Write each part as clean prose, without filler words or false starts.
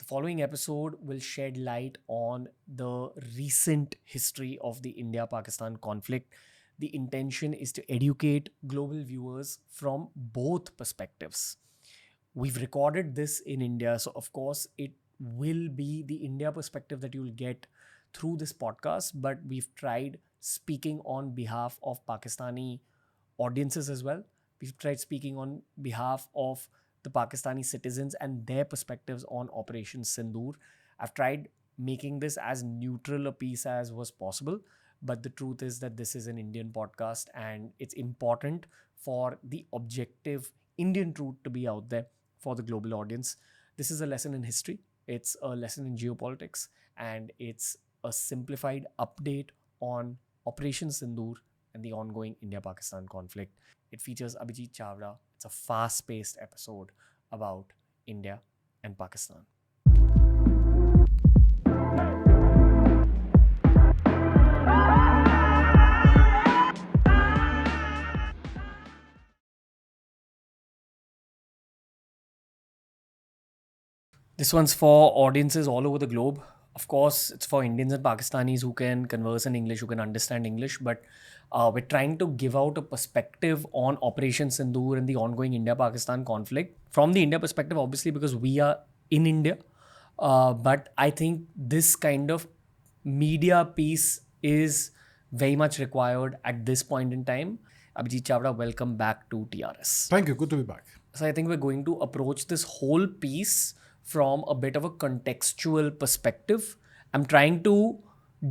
following episode will shed light on the recent history of the India-Pakistan conflict. The intention is to educate global viewers from both perspectives. We've recorded this in India, so of course it will be the India perspective that you'll get through this podcast, but we've tried speaking on behalf of Pakistani audiences as well. We've tried speaking on behalf of the Pakistani citizens and their perspectives on Operation Sindoor. I've tried making this as neutral a piece as was possible, but the truth is that this is an Indian podcast and it's important for the objective Indian truth to be out there for the global audience. This is a lesson in history, it's a lesson in geopolitics, and it's a simplified update on Operation Sindoor and the ongoing India-Pakistan conflict. It features Abhijit Chavda. It's a fast-paced episode about India and Pakistan. This one's for audiences all over the globe. Of course, it's for Indians and Pakistanis who can converse in English, who can understand English, but we're trying to give out a perspective on Operation Sindoor and the ongoing India-Pakistan conflict. From the India perspective, obviously, because we are in India. But I think this kind of media piece is very much required at this point in time. Abhijit Chavda, welcome back to TRS. Thank you. Good to be back. So I think we're going to approach this whole piece from a bit of a contextual perspective. I'm trying to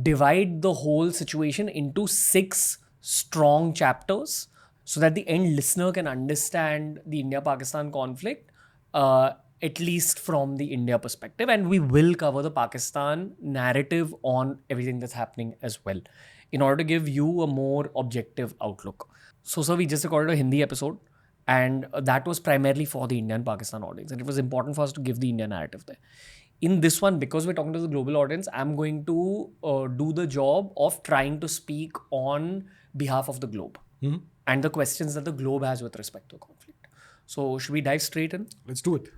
divide the whole situation into 6 strong chapters so that the end listener can understand the India-Pakistan conflict, at least from the India perspective. And we will cover the Pakistan narrative on everything that's happening as well, in order to give you a more objective outlook. So, sir, we just recorded a Hindi episode, and that was primarily for the Indian Pakistan audience. And it was important for us to give the Indian narrative there. In this one, because we're talking to the global audience, I'm going to do the job of trying to speak on behalf of the globe and the questions that the globe has with respect to conflict. So should we dive straight in? Let's do it.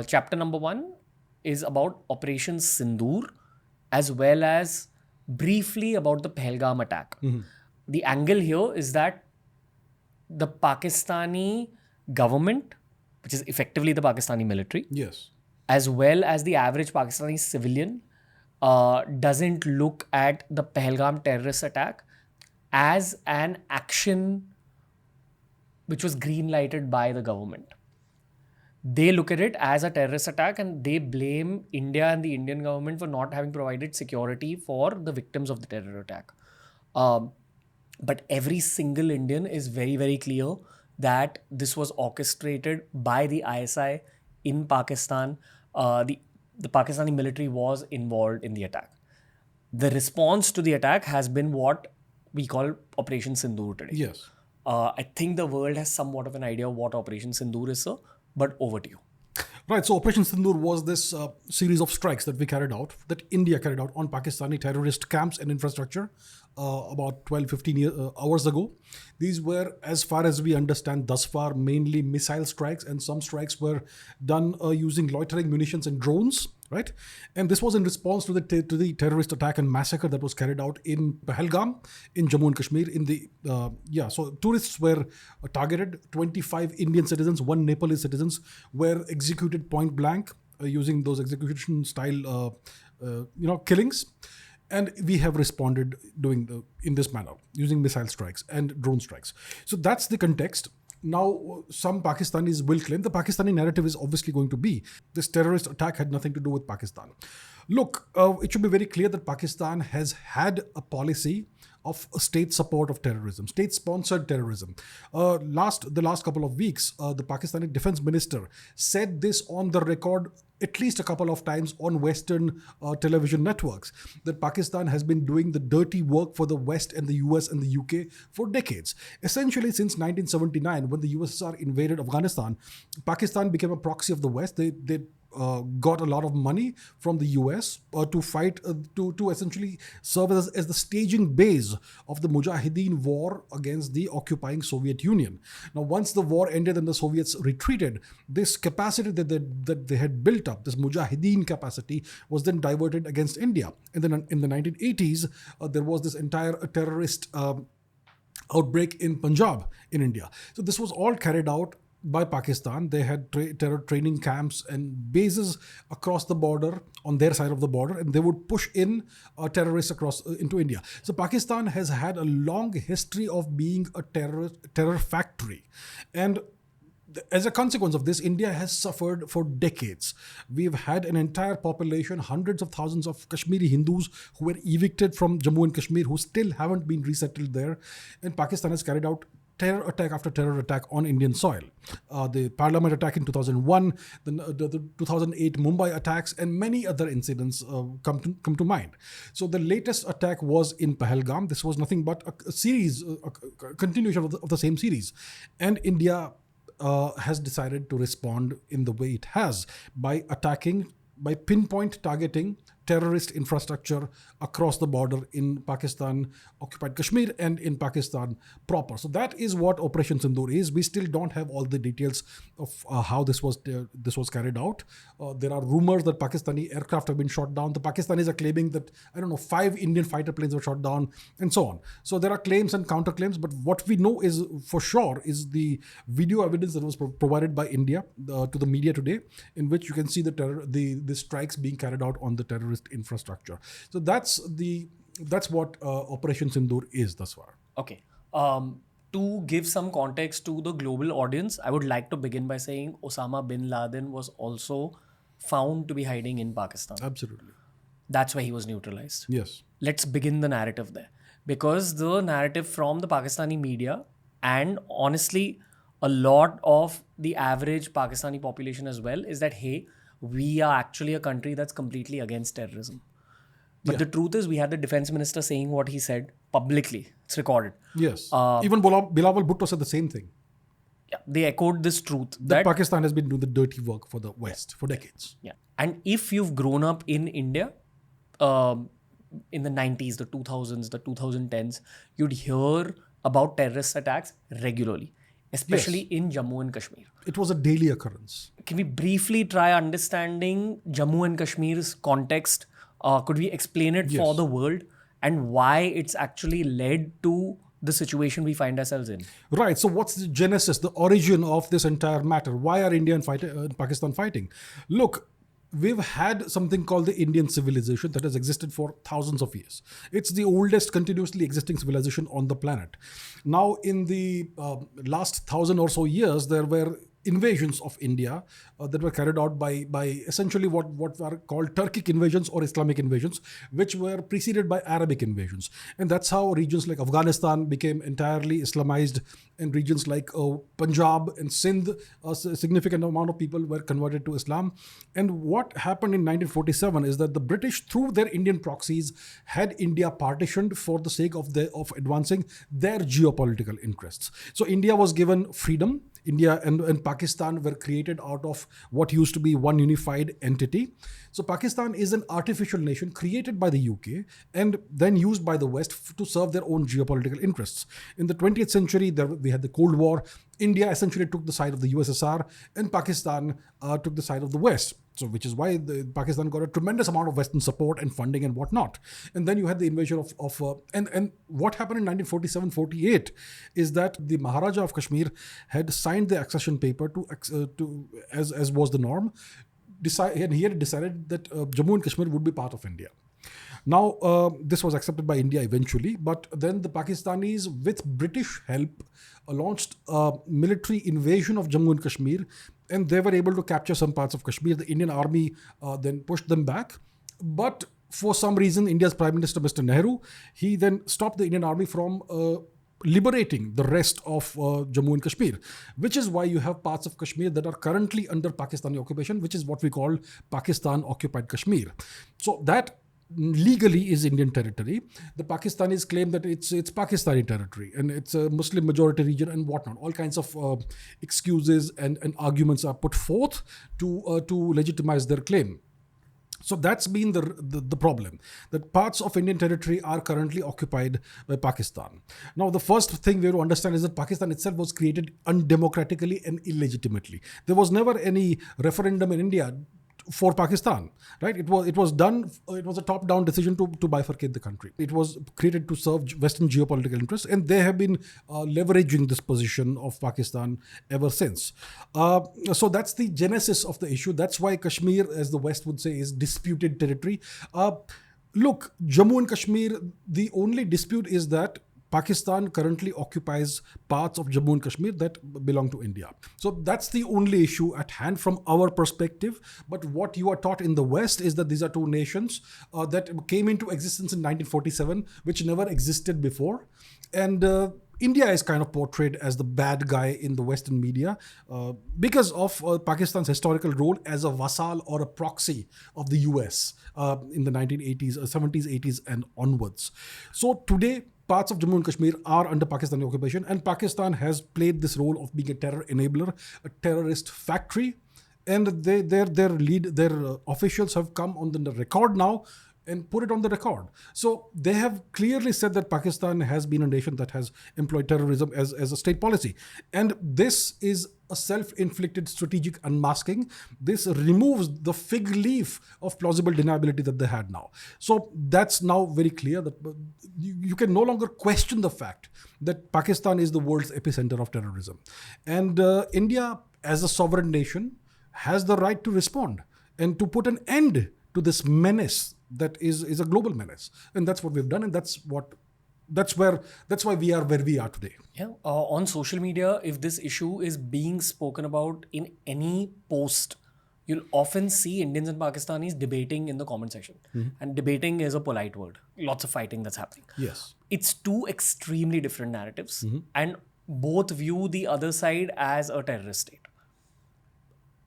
Chapter number 1 is about Operation Sindoor, as well as briefly about the pahalgam attack. The angle here is that the Pakistani government, which is effectively the Pakistani military, Yes. as well as the average Pakistani civilian, doesn't look at the Pahalgam terrorist attack as an action which was green-lighted by the government. They look at it as a terrorist attack and they blame India and the Indian government for not having provided security for the victims of the terror attack. But every single Indian is very, very clear that this was orchestrated by the ISI in Pakistan. The Pakistani military was involved in the attack. The response to the attack has been what we call Operation Sindoor today. Yes. I think the world has somewhat of an idea of what Operation Sindoor is, sir, but over to you. Right. So Operation Sindoor was this series of strikes that we carried out, that India carried out on Pakistani terrorist camps and infrastructure about 12-15 hours ago. These were, as far as we understand thus far, mainly missile strikes, and some strikes were done using loitering munitions and drones, right? And this was in response to the terrorist attack and massacre that was carried out in Pahalgam, in Jammu and Kashmir. So tourists were targeted. 25 Indian citizens, 1 Nepalese citizens were executed point blank using those execution style, killings. And we have responded in this manner, using missile strikes and drone strikes. So that's the context. Now, some Pakistanis will claim the Pakistani narrative is obviously going to be this terrorist attack had nothing to do with Pakistan. Look, it should be very clear that Pakistan has had a policy of state support of terrorism, state-sponsored terrorism. The last couple of weeks, the Pakistani defense minister said this on the record at least a couple of times on Western television networks, that Pakistan has been doing the dirty work for the West and the US and the UK for decades. Essentially, since 1979, when the USSR invaded Afghanistan, Pakistan became a proxy of the West. They got a lot of money from the US to fight, to essentially serve as the staging base of the Mujahideen war against the occupying Soviet Union. Now, once the war ended and the Soviets retreated, this capacity that they had built up, this Mujahideen capacity, was then diverted against India. And then in the 1980s, there was this entire terrorist outbreak in Punjab in India. So this was all carried out by Pakistan. They had terror training camps and bases across the border on their side of the border, and they would push in terrorists across into India. So Pakistan has had a long history of being a terror factory, and as a consequence of this, India has suffered for decades. We've had an entire population, hundreds of thousands of Kashmiri Hindus who were evicted from Jammu and Kashmir, who still haven't been resettled there. And Pakistan has carried out terror attack after terror attack on Indian soil. The Parliament attack in 2001, the 2008 Mumbai attacks, and many other incidents come to mind. So the latest attack was in Pahalgam. This was nothing but a series, a continuation of the same series. And India has decided to respond in the way it has by pinpoint targeting terrorist infrastructure across the border in Pakistan occupied Kashmir and in Pakistan proper. So that is what Operation Sindoor is. We still don't have all the details of how this was carried out. There are rumors that Pakistani aircraft have been shot down. The Pakistanis are claiming that 5 Indian fighter planes were shot down, and so on. So there are claims and counterclaims, but what we know is for sure is the video evidence that was provided by India to the media today, in which you can see the strikes being carried out on the terrorist infrastructure. So that's what Operation Sindoor is thus far. Okay. To give some context to the global audience, I would like to begin by saying Osama bin Laden was also found to be hiding in Pakistan. Absolutely. That's why he was neutralized. Yes. Let's begin the narrative there. Because the narrative from the Pakistani media, and honestly, a lot of the average Pakistani population as well, is that, hey, we are actually a country that's completely against terrorism. But the truth is, we had the defense minister saying what he said publicly. It's recorded. Yes. Even Bilawal Bhutto said the same thing. Yeah, they echoed this truth that Pakistan has been doing the dirty work for the West for decades. Yeah. And if you've grown up in India in the 90s, the 2000s, the 2010s, you'd hear about terrorist attacks regularly, especially in Jammu and Kashmir. It was a daily occurrence. Can we briefly try understanding Jammu and Kashmir's context? Could we explain it for the world and why it's actually led to the situation we find ourselves in? Right. So what's the genesis, the origin of this entire matter? Why are India and Pakistan fighting? Look, we've had something called the Indian civilization that has existed for thousands of years. It's the oldest continuously existing civilization on the planet. Now, in the last 1,000 or so years, there were invasions of India that were carried out by essentially what are called Turkic invasions or Islamic invasions, which were preceded by Arabic invasions. And that's how regions like Afghanistan became entirely Islamized, and regions like Punjab and Sindh, a significant amount of people were converted to Islam. And what happened in 1947 is that the British, through their Indian proxies, had India partitioned for the sake of advancing their geopolitical interests. So India was given freedom. India and Pakistan were created out of what used to be one unified entity. So Pakistan is an artificial nation created by the UK and then used by the West to serve their own geopolitical interests. In the 20th century, we had the Cold War. India essentially took the side of the USSR, and Pakistan took the side of the West. So, which is why Pakistan got a tremendous amount of Western support and funding and whatnot. And then you had the invasion and what happened in 1947-48 is that the Maharaja of Kashmir had signed the accession paper as was the norm, and he had decided that Jammu and Kashmir would be part of India. Now, this was accepted by India eventually, but then the Pakistanis, with British help, launched a military invasion of Jammu and Kashmir, and they were able to capture some parts of Kashmir. The Indian army then pushed them back. But for some reason, India's Prime Minister, Mr. Nehru, he then stopped the Indian army from liberating the rest of Jammu and Kashmir, which is why you have parts of Kashmir that are currently under Pakistani occupation, which is what we call Pakistan occupied Kashmir. So that legally is Indian territory. The Pakistanis claim that it's Pakistani territory and it's a Muslim majority region and whatnot. All kinds of excuses and arguments are put forth to legitimize their claim. So that's been the problem, that parts of Indian territory are currently occupied by Pakistan. Now, the first thing we have to understand is that Pakistan itself was created undemocratically and illegitimately. There was never any referendum in India for Pakistan, right? It was done. It was a top-down decision to bifurcate the country. It was created to serve Western geopolitical interests, and they have been leveraging this position of Pakistan ever since. So that's the genesis of the issue. That's why Kashmir, as the West would say, is disputed territory. Look, Jammu and Kashmir, the only dispute is that Pakistan currently occupies parts of Jammu and Kashmir that belong to India. So that's the only issue at hand from our perspective. But what you are taught in the West is that these are two nations that came into existence in 1947, which never existed before. And India is kind of portrayed as the bad guy in the Western media because of Pakistan's historical role as a vassal or a proxy of the US in the 1980s, 70s, 80s, and onwards. So today, parts of Jammu and Kashmir are under Pakistani occupation, and Pakistan has played this role of being a terror enabler, a terrorist factory, and their officials have come on the record now and put it on the record. So they have clearly said that Pakistan has been a nation that has employed terrorism as a state policy. And this is a self-inflicted strategic unmasking. This removes the fig leaf of plausible deniability that they had now. So that's now very clear that you can no longer question the fact that Pakistan is the world's epicenter of terrorism. And India, as a sovereign nation, has the right to respond and to put an end to this menace that is a global menace. And that's what we've done, and that's why we are where we are today. Yeah. On social media, if this issue is being spoken about in any post, you'll often see Indians and Pakistanis debating in the comment section. And debating is a polite word. Lots of fighting that's happening. Yes. It's two extremely different narratives, and both view the other side as a terrorist state.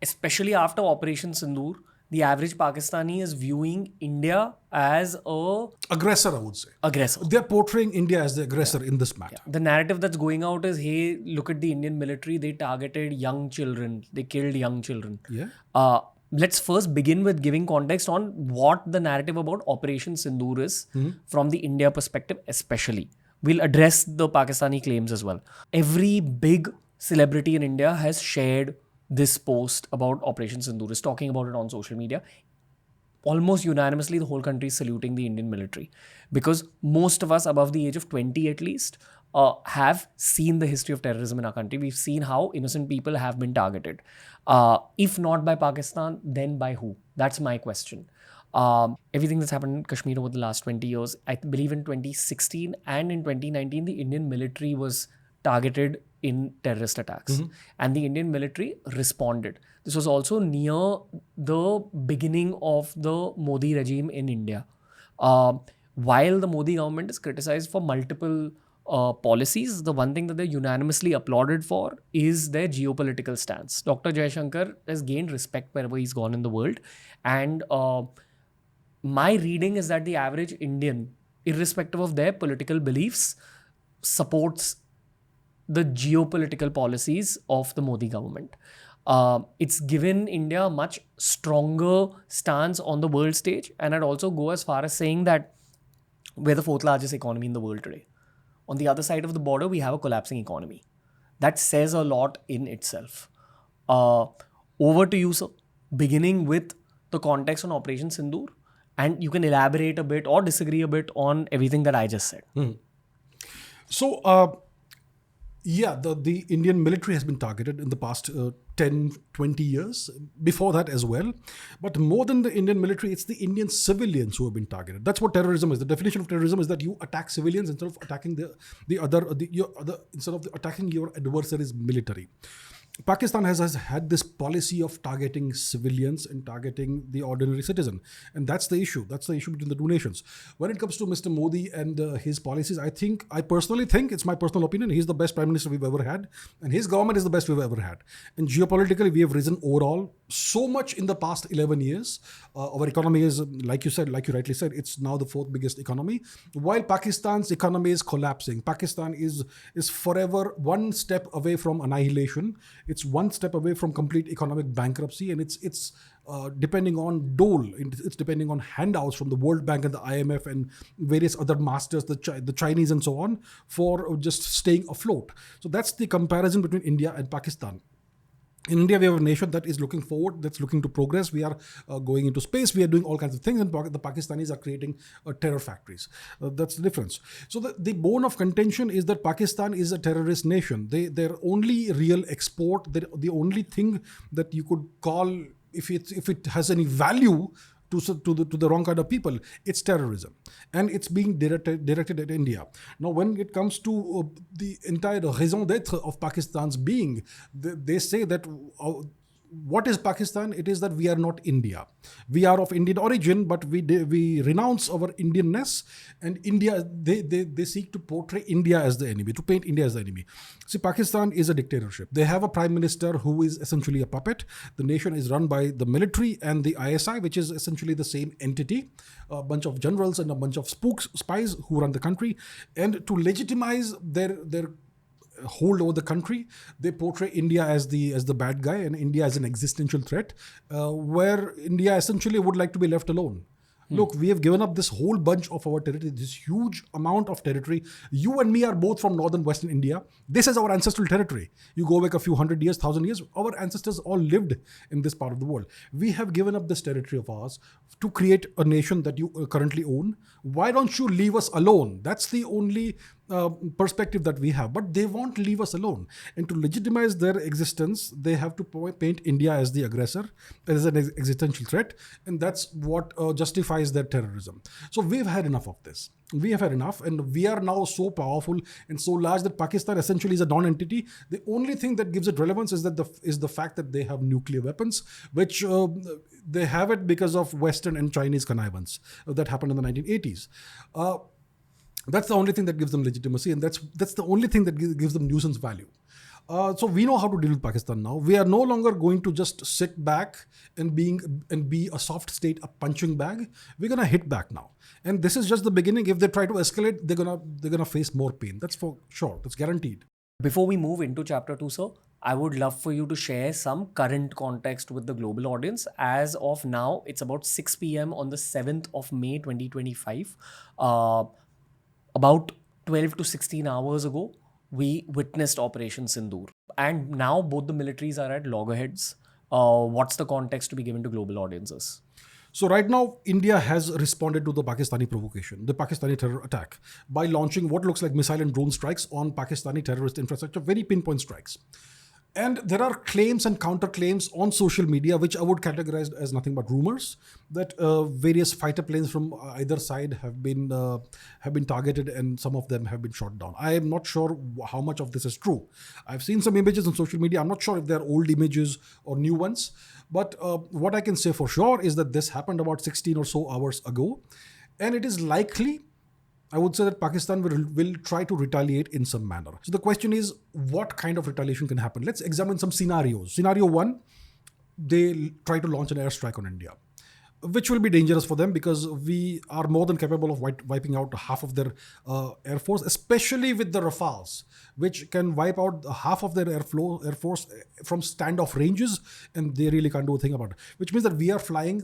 Especially after Operation Sindoor, the average Pakistani is viewing India as a aggressor, I would say. Aggressor. They're portraying India as the aggressor in this matter. The narrative that's going out is, hey, look at the Indian military. They targeted young children. They killed young children. Yeah. Let's first begin with giving context on what the narrative about Operation Sindoor is from the India perspective, especially. We'll address the Pakistani claims as well. Every big celebrity in India has shared this post about Operation Sindoor, is talking about it on social media. Almost unanimously, the whole country is saluting the Indian military, because most of us above the age of 20 at least have seen the history of terrorism in our country. We've seen how innocent people have been targeted. If not by Pakistan, then by who? That's my question. Everything that's happened in Kashmir over the last 20 years, I believe in 2016 and in 2019, the Indian military was targeted in terrorist attacks. And the Indian military responded. This was also near the beginning of the Modi regime in India. While the Modi government is criticized for multiple policies, the one thing that they're unanimously applauded for is their geopolitical stance. Dr. Jaishankar has gained respect wherever he's gone in the world. And my reading is that the average Indian, irrespective of their political beliefs, supports the geopolitical policies of the Modi government. It's given India a much stronger stance on the world stage. And I'd also go as far as saying that we're the fourth largest economy in the world today. On the other side of the border, we have a collapsing economy. That says a lot in itself. Over to you, sir. Beginning with the context on Operation Sindoor. And you can elaborate a bit or disagree a bit on everything that I just said. So, the Indian military has been targeted in the past 10, 20 years, before that as well. But more than the Indian military, it's the Indian civilians who have been targeted. That's what terrorism is. The definition of terrorism is that you attack civilians instead of attacking attacking your adversary's military. Pakistan has had this policy of targeting civilians and targeting the ordinary citizen. And that's the issue. That's the issue between the two nations. When it comes to Mr. Modi and his policies, I personally think, it's my personal opinion, he's the best prime minister we've ever had. And his government is the best we've ever had. And geopolitically, we have risen overall so much in the past 11 years. Our economy is, like you said, like you rightly said, it's now the fourth biggest economy. While Pakistan's economy is collapsing, Pakistan is forever one step away from annihilation. It's one step away from complete economic bankruptcy, and it's depending on dole. It's depending on handouts from the World Bank and the IMF and various other masters, the Chinese and so on, for just staying afloat. So that's the comparison between India and Pakistan. In India, we have a nation that is looking forward, that's looking to progress. We are going into space. We are doing all kinds of things. And the Pakistanis are creating terror factories. That's the difference. So the bone of contention is that Pakistan is a terrorist nation. Their only real export, the only thing that you could call, if it has any value to the wrong kind of people, it's terrorism, and it's being directed at India. Now, when it comes to the entire raison d'être of Pakistan's being, they say that what is Pakistan? It is that we are not India. We are of Indian origin, but we renounce our Indianness, and India, they seek to portray India as the enemy, to paint India as the enemy. See, Pakistan is a dictatorship. They have a prime minister who is essentially a puppet. The nation is run by the military and the ISI, which is essentially the same entity. A bunch of generals and a bunch of spies who run the country. And to legitimize their hold over the country, they portray India as the bad guy and India as an existential threat, where India essentially would like to be left alone. Look, we have given up this whole bunch of our territory, this huge amount of territory. You and me are both from northern Western India. This is our ancestral territory. You go back a few hundred years, 1,000 years, our ancestors all lived in this part of the world. We have given up this territory of ours to create a nation that you currently own. Why don't you leave us alone? That's the only perspective that we have. But they won't leave us alone. And to legitimize their existence, they have to paint India as the aggressor, as an existential threat. And that's what justifies their terrorism. So we've had enough of this. We have had enough, and we are now so powerful and so large that Pakistan essentially is a non-entity. The only thing that gives it relevance is the fact that they have nuclear weapons, which they have it because of Western and Chinese connivance that happened in the 1980s. That's the only thing that gives them legitimacy, and that's the only thing that gives them nuisance value. So we know how to deal with Pakistan now. We are no longer going to just sit back and be a soft state, a punching bag. We're gonna hit back now, and this is just the beginning. If they try to escalate, they're gonna face more pain. That's for sure. That's guaranteed. Before we move into chapter 2, sir, I would love for you to share some current context with the global audience. As of now, it's about 6 p.m. on the 7th of May 2025. About 12 to 16 hours ago, we witnessed Operation Sindoor. And now both the militaries are at loggerheads. What's the context to be given to global audiences? So right now, India has responded to the Pakistani provocation, the Pakistani terror attack, by launching what looks like missile and drone strikes on Pakistani terrorist infrastructure, very pinpoint strikes. And there are claims and counterclaims on social media, which I would categorize as nothing but rumors, that various fighter planes from either side have been targeted, and some of them have been shot down. I am not sure how much of this is true. I've seen some images on social media. I'm not sure if they're old images or new ones. But what I can say for sure is that this happened about 16 or so hours ago. And it is likely, I would say, that Pakistan will try to retaliate in some manner. So the question is, what kind of retaliation can happen? Let's examine some scenarios. Scenario one, they try to launch an airstrike on India, which will be dangerous for them because we are more than capable of wiping out half of their air force, especially with the Rafales, which can wipe out half of their air force from standoff ranges, and they really can't do a thing about it. Which means that we are flying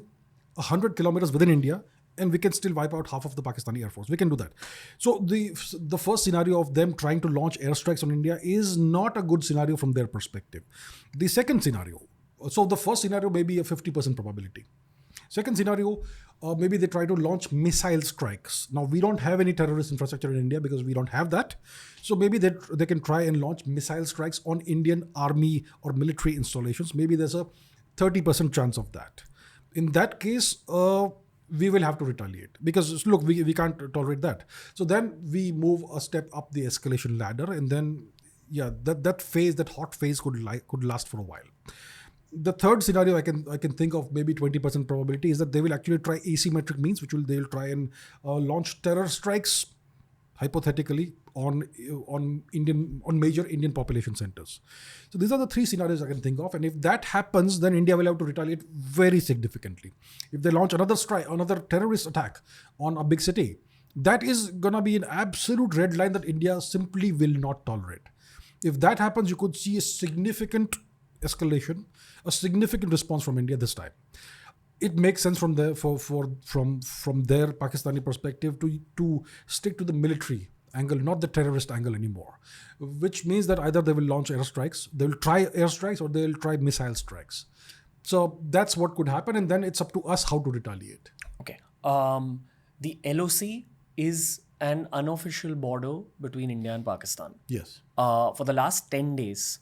100 kilometers within India, and we can still wipe out half of the Pakistani Air Force. We can do that. So the first scenario of them trying to launch airstrikes on India is not a good scenario from their perspective. The second scenario, so the first scenario may be a 50% probability. Second scenario, maybe they try to launch missile strikes. Now, we don't have any terrorist infrastructure in India because we don't have that. So maybe they can try and launch missile strikes on Indian army or military installations. Maybe there's a 30% chance of that. In that case, we will have to retaliate because, look, we can't tolerate that. So then we move a step up the escalation ladder, and then that hot phase could last for a while. The third scenario I can think of, maybe 20% probability, is that they will actually try asymmetric means, they'll try and launch terror strikes, hypothetically, on major Indian population centers. So these are the three scenarios I can think of, and if that happens, then India will have to retaliate very significantly. If they launch another terrorist attack on a big city, that is gonna be an absolute red line that India simply will not tolerate. If that happens, you could see a significant escalation, a significant response from India this time. It makes sense from their Pakistani perspective to stick to the military angle, not the terrorist angle anymore. Which means that either they will launch airstrikes, they will try airstrikes, or they will try missile strikes. So that's what could happen, and then it's up to us how to retaliate. Okay. The LOC is an unofficial border between India and Pakistan. Yes. For the last 10 days,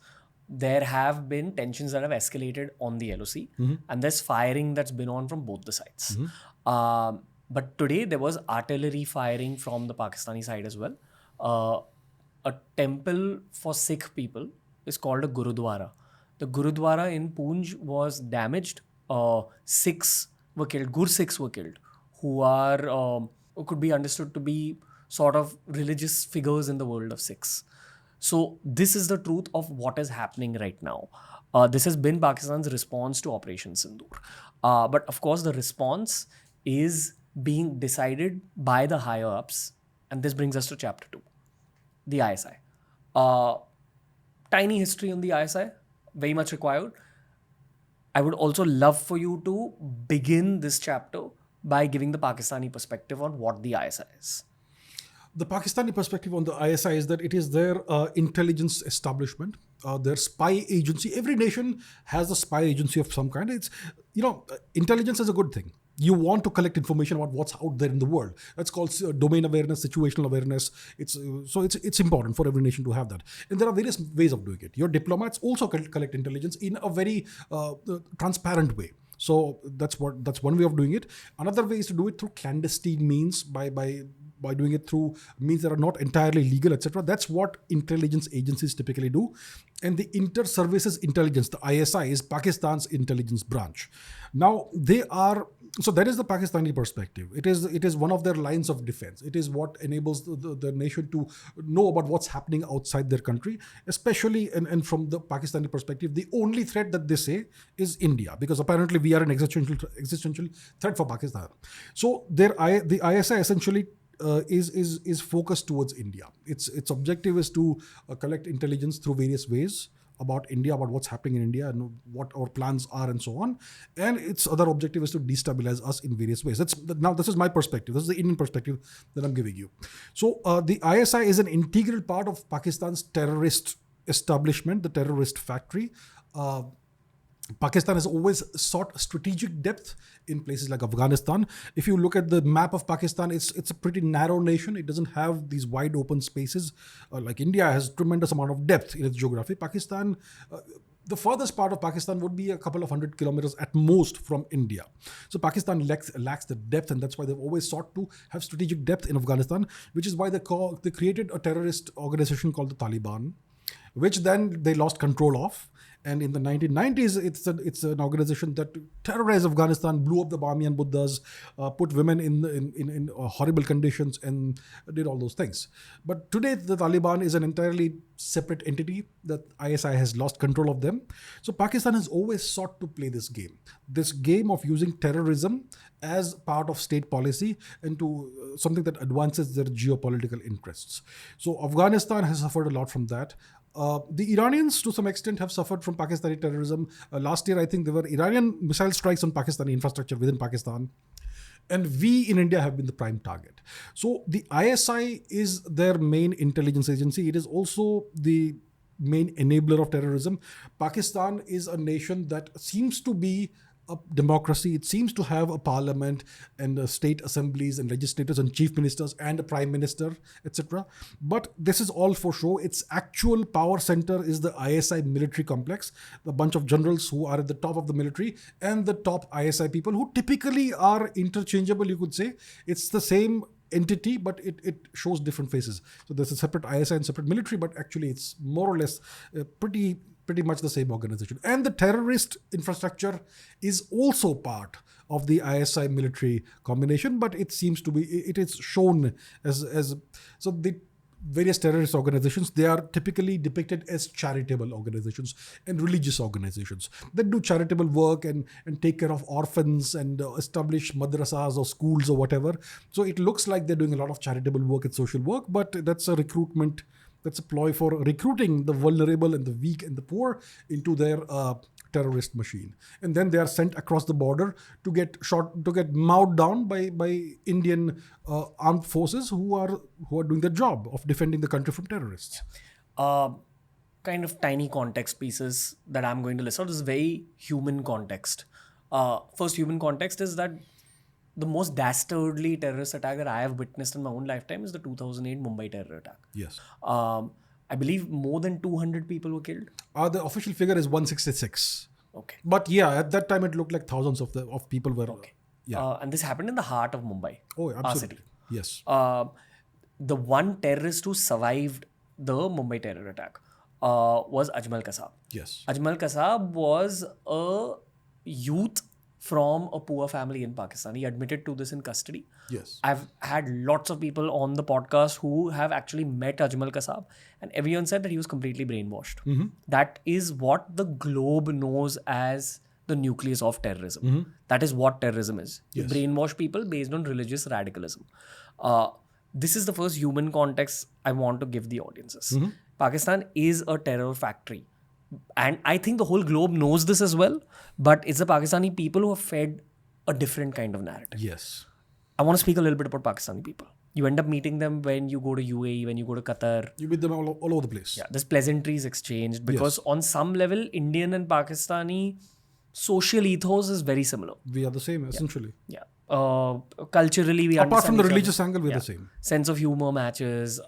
there have been tensions that have escalated on the LOC, and there's firing that's been on from both the sides. But today there was artillery firing from the Pakistani side as well. A temple for Sikh people is called a Gurudwara. The Gurudwara in Poonch was damaged. Sikhs were killed, Gursikhs were killed, who could be understood to be sort of religious figures in the world of Sikhs. So this is the truth of what is happening right now. This has been Pakistan's response to Operation Sindoor. But of course, the response is being decided by the higher ups. And this brings us to chapter 2, the ISI. Tiny history on the ISI, very much required. I would also love for you to begin this chapter by giving the Pakistani perspective on what the ISI is. The Pakistani perspective on the ISI is that it is their intelligence establishment, their spy agency. Every nation has a spy agency of some kind. It's, intelligence is a good thing. You want to collect information about what's out there in the world. That's called domain awareness, situational awareness. It's important for every nation to have that. And there are various ways of doing it. Your diplomats also collect intelligence in a very transparent way. So that's one way of doing it. Another way is to do it through clandestine means, by doing it through means that are not entirely legal, etc. That's what intelligence agencies typically do. And the Inter-Services Intelligence, the ISI, is Pakistan's intelligence branch. Now so that is the Pakistani perspective. It is one of their lines of defense. It is what enables the nation to know about what's happening outside their country, especially and from the Pakistani perspective, the only threat that they say is India, because apparently we are an existential threat for Pakistan. So the ISI essentially is focused towards India. Its objective is to collect intelligence through various ways about India, about what's happening in India and what our plans are and so on. And its other objective is to destabilize us in various ways. Now this is my perspective. This is the Indian perspective that I'm giving you. So the ISI is an integral part of Pakistan's terrorist establishment, the terrorist factory. Pakistan has always sought strategic depth in places like Afghanistan. If you look at the map of Pakistan, it's a pretty narrow nation. It doesn't have these wide open spaces. Like India has tremendous amount of depth in its geography. Pakistan, the furthest part of Pakistan would be a couple of 100 kilometers at most from India. So Pakistan lacks the depth, and that's why they've always sought to have strategic depth in Afghanistan, which is why they created a terrorist organization called the Taliban, which then they lost control of. And in the 1990s, it's an organization that terrorized Afghanistan, blew up the Bamiyan Buddhas, put women in horrible conditions, and did all those things. But today, the Taliban is an entirely separate entity. That ISI has lost control of them. So Pakistan has always sought to play this game of using terrorism as part of state policy and to something that advances their geopolitical interests. So Afghanistan has suffered a lot from that. The Iranians, to some extent, have suffered from Pakistani terrorism. Last year, I think there were Iranian missile strikes on Pakistani infrastructure within Pakistan. And we in India have been the prime target. So the ISI is their main intelligence agency. It is also the main enabler of terrorism. Pakistan is a nation that seems to be a democracy. It seems to have a parliament and state assemblies and legislators and chief ministers and a prime minister, etc. But this is all for show. Its actual power center is the ISI military complex, the bunch of generals who are at the top of the military and the top ISI people who typically are interchangeable, you could say. It's the same entity, but it shows different faces. So there's a separate ISI and separate military, but actually it's more or less pretty much the same organization. And the terrorist infrastructure is also part of the ISI military combination, but it seems to be, it is shown as so the various terrorist organizations, they are typically depicted as charitable organizations and religious organizations that do charitable work and take care of orphans and establish madrasas or schools or whatever. So it looks like they're doing a lot of charitable work and social work, but that's a recruitment, that's a ploy for recruiting the vulnerable and the weak and the poor into their terrorist machine. And then they are sent across the border to get shot, to get mowed down by Indian armed forces who are doing their job of defending the country from terrorists. Kind of tiny context pieces that I'm going to list out. This is very human context. First human context is that the most dastardly terrorist attack that I have witnessed in my own lifetime is the 2008 Mumbai terror attack. Yes. I believe more than 200 people were killed. The official figure is 166. Okay. But yeah, at that time it looked like thousands of people were. Okay. Yeah. And this happened in the heart of Mumbai. Oh, our absolutely. city. Yes. The one terrorist who survived the Mumbai terror attack was Ajmal Kasab. Yes. Ajmal Kasab was a youth from a poor family in Pakistan. He admitted to this in custody. Yes. I've had lots of people on the podcast who have actually met Ajmal Kasab, and everyone said that he was completely brainwashed. Mm-hmm. That is what the globe knows as the nucleus of terrorism. Mm-hmm. That is what terrorism is. Yes. You brainwash people based on religious radicalism. This is the first human context I want to give the audiences. Mm-hmm. Pakistan is a terror factory. And I think the whole globe knows this as well, but it's the Pakistani people who have fed a different kind of narrative. Yes. I want to speak a little bit about Pakistani people. You end up meeting them when you go to UAE, when you go to Qatar. You meet them all over the place. Yeah, there's pleasantries exchanged because on some level, Indian and Pakistani social ethos is very similar. We are the same, essentially. Yeah. Culturally, we Apart understand from the each other. religious angle, we're the same. Sense of humor matches.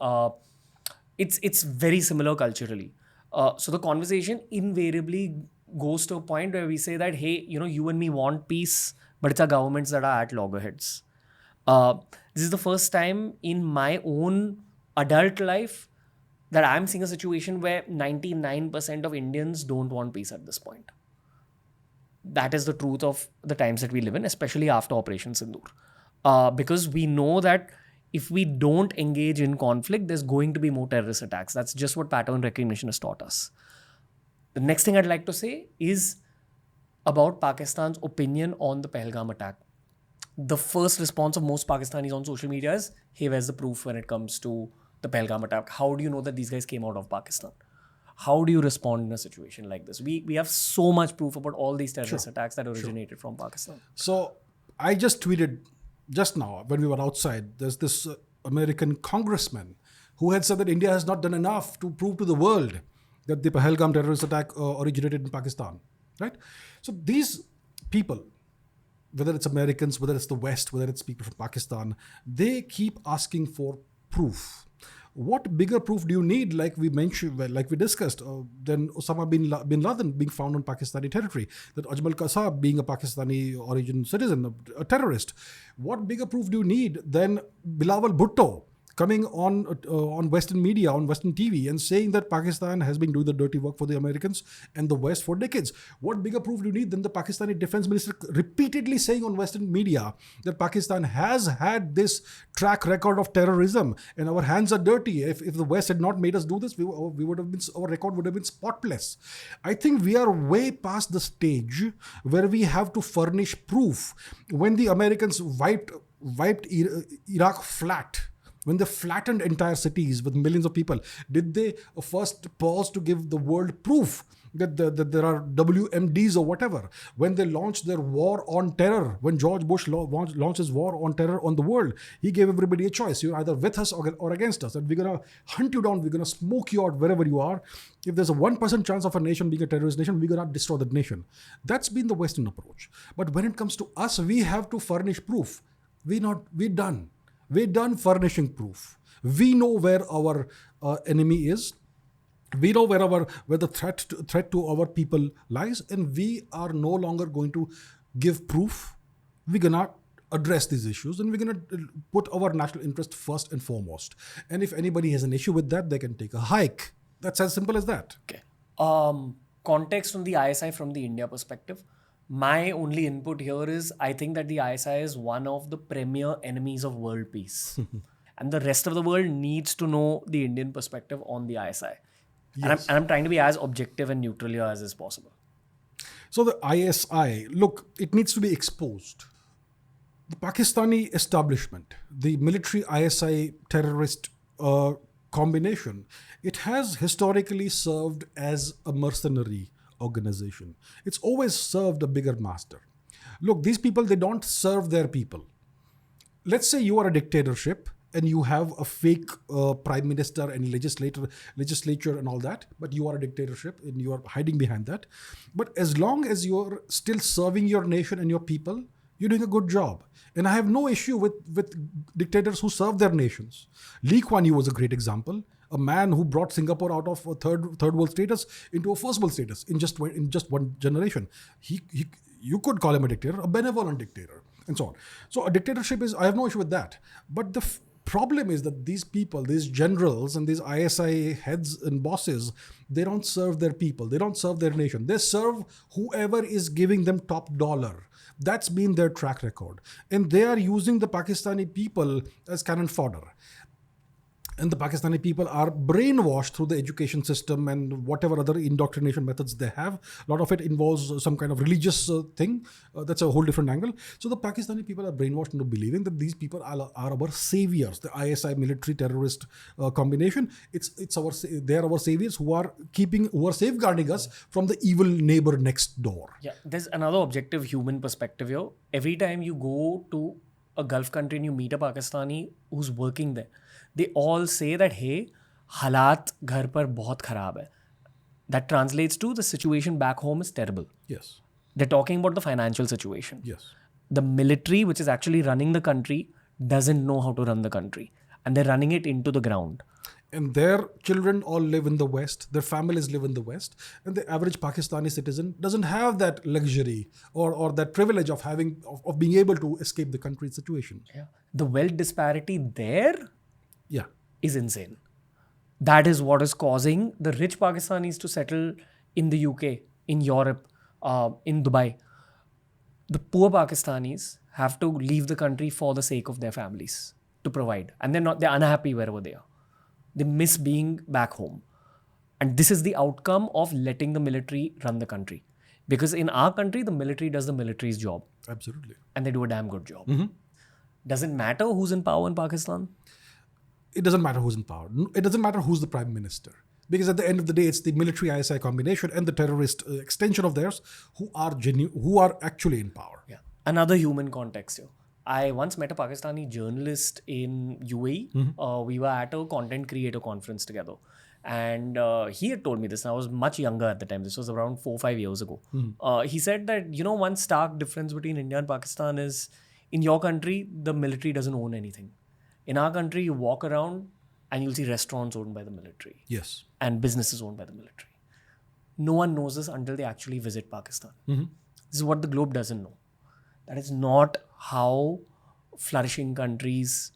It's very similar culturally. So the conversation invariably goes to a point where we say that, hey, you and me want peace, but it's our governments that are at loggerheads. This is the first time in my own adult life that I'm seeing a situation where 99% of Indians don't want peace at this point. That is the truth of the times that we live in, especially after Operation Sindoor. Because we know that if we don't engage in conflict, there's going to be more terrorist attacks. That's just what pattern recognition has taught us. The next thing I'd like to say is about Pakistan's opinion on the pahalgam attack. The first response of most Pakistanis on social media is, hey, where's the proof when it comes to the pahalgam attack? How do you know that these guys came out of Pakistan? How do you respond in a situation like this? We have so much proof about all these terrorist attacks that originated from Pakistan. So I just tweeted just now when we were outside, there's this American congressman who had said that India has not done enough to prove to the world that the Pahalgam terrorist attack originated in Pakistan, right? So these people, whether it's Americans, whether it's the West, whether it's people from Pakistan, they keep asking for proof. What bigger proof do you need, like we mentioned, like we discussed, than Osama bin Laden being found on Pakistani territory, that Ajmal Kasab being a Pakistani origin citizen, a terrorist? What bigger proof do you need than Bilawal Bhutto coming on Western media, on Western TV, and saying that Pakistan has been doing the dirty work for the Americans and the West for decades? What bigger proof do you need than the Pakistani defense minister repeatedly saying on Western media that Pakistan has had this track record of terrorism and our hands are dirty? If the West had not made us do this, we would have been, our record would have been spotless. I think we are way past the stage where we have to furnish proof. When the Americans wiped Iraq flat, when they flattened entire cities with millions of people, did they first pause to give the world proof that there are WMDs or whatever? When they launched their war on terror, when George Bush launched his war on terror on the world, he gave everybody a choice. You're either with us or against us. And we're going to hunt you down. We're going to smoke you out wherever you are. If there's a 1% chance of a nation being a terrorist nation, we're going to destroy that nation. That's been the Western approach. But when it comes to us, we have to furnish proof. We're done. We're done furnishing proof. We know where our enemy is. We know where the threat to our people lies, and we are no longer going to give proof. We're gonna address these issues, and we're going to put our national interest first and foremost. And if anybody has an issue with that, they can take a hike. That's as simple as that. Okay. Context on the ISI from the India perspective. My only input here is I think that the ISI is one of the premier enemies of world peace. And the rest of the world needs to know the Indian perspective on the ISI. Yes. And I'm trying to be as objective and neutral here as is possible. So the ISI, look, it needs to be exposed. The Pakistani establishment, the military ISI terrorist combination, it has historically served as a mercenary organization. It's always served a bigger master. Look, these people, they don't serve their people. Let's say you are a dictatorship and you have a fake prime minister and legislature and all that, but you are a dictatorship and you are hiding behind that. But as long as you're still serving your nation and your people, you're doing a good job. And I have no issue with dictators who serve their nations. Lee Kuan Yew was a great example. A man who brought Singapore out of a third world status into a first world status in just one generation. You could call him a dictator, a benevolent dictator, and so on. So a dictatorship I have no issue with that. But the problem is that these people, these generals and these ISI heads and bosses, they don't serve their people. They don't serve their nation. They serve whoever is giving them top dollar. That's been their track record. And they are using the Pakistani people as cannon fodder. And the Pakistani people are brainwashed through the education system and whatever other indoctrination methods they have. A lot of it involves some kind of religious thing. That's a whole different angle. So the Pakistani people are brainwashed into believing that these people are our saviors. The ISI military terrorist combination. They are our saviors who are safeguarding us from the evil neighbor next door. Yeah, there's another objective human perspective here. Every time you go to a Gulf country and you meet a Pakistani who's working there, they all say that, hey, halat ghar par bahut kharab hai. That translates to the situation back home is terrible. Yes. They're talking about the financial situation. Yes. The military, which is actually running the country, doesn't know how to run the country. And they're running it into the ground. And their children all live in the West. Their families live in the West. And the average Pakistani citizen doesn't have that luxury or that privilege of being able to escape the country's situation. Yeah. The wealth disparity there is insane. That is what is causing the rich Pakistanis to settle in the UK, in Europe, in Dubai. The poor Pakistanis have to leave the country for the sake of their families to provide. And they're unhappy wherever they are. They miss being back home. And this is the outcome of letting the military run the country. Because in our country, the military does the military's job. Absolutely. And they do a damn good job. Does it matter who's in power in Pakistan? It doesn't matter who's in power. It doesn't matter who's the prime minister. Because at the end of the day, it's the military ISI combination and the terrorist extension of theirs who are actually in power. Yeah. Another human context here. I once met a Pakistani journalist in UAE. We were at a content creator conference together. And he had told me this. And I was much younger at the time. This was around 4 or 5 years ago. He said that, one stark difference between India and Pakistan is in your country, the military doesn't own anything. In our country, you walk around and you'll see restaurants owned by the military. Yes. And businesses owned by the military. No one knows this until they actually visit Pakistan. This is what the globe doesn't know. That is not how flourishing countries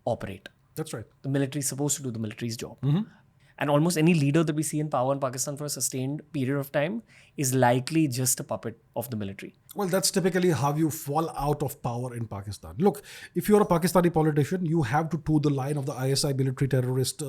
operate. That's right. The military is supposed to do the military's job. And almost any leader that we see in power in Pakistan for a sustained period of time is likely just a puppet of the military. Well, that's typically how you fall out of power in Pakistan. Look, if you're a Pakistani politician, you have to toe the line of the ISI military terrorist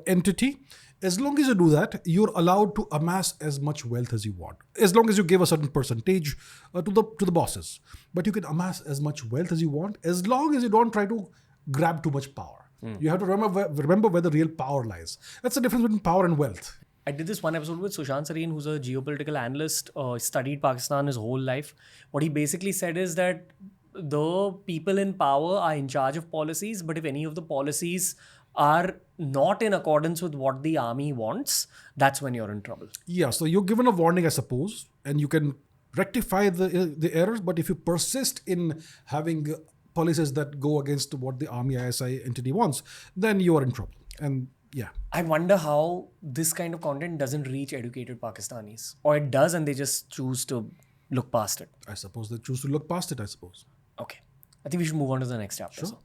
entity. As long as you do that, you're allowed to amass as much wealth as you want. As long as you give a certain percentage to the bosses. But you can amass as much wealth as you want, as long as you don't try to grab too much power. You have to remember where the real power lies. That's the difference between power and wealth. I did this one episode with Sushant Sareen, who's a geopolitical analyst, studied Pakistan his whole life. What he basically said is that the people in power are in charge of policies, but if any of the policies are not in accordance with what the army wants, that's when you're in trouble. Yeah, so you're given a warning, I suppose, and you can rectify the errors, but if you persist in having policies that go against what the army ISI entity wants, then you are in trouble. And yeah. I wonder how this kind of content doesn't reach educated Pakistanis. Or it does and they just choose to look past it. I suppose they choose to look past it, I suppose. Okay. I think we should move on to the next chapter. Sure.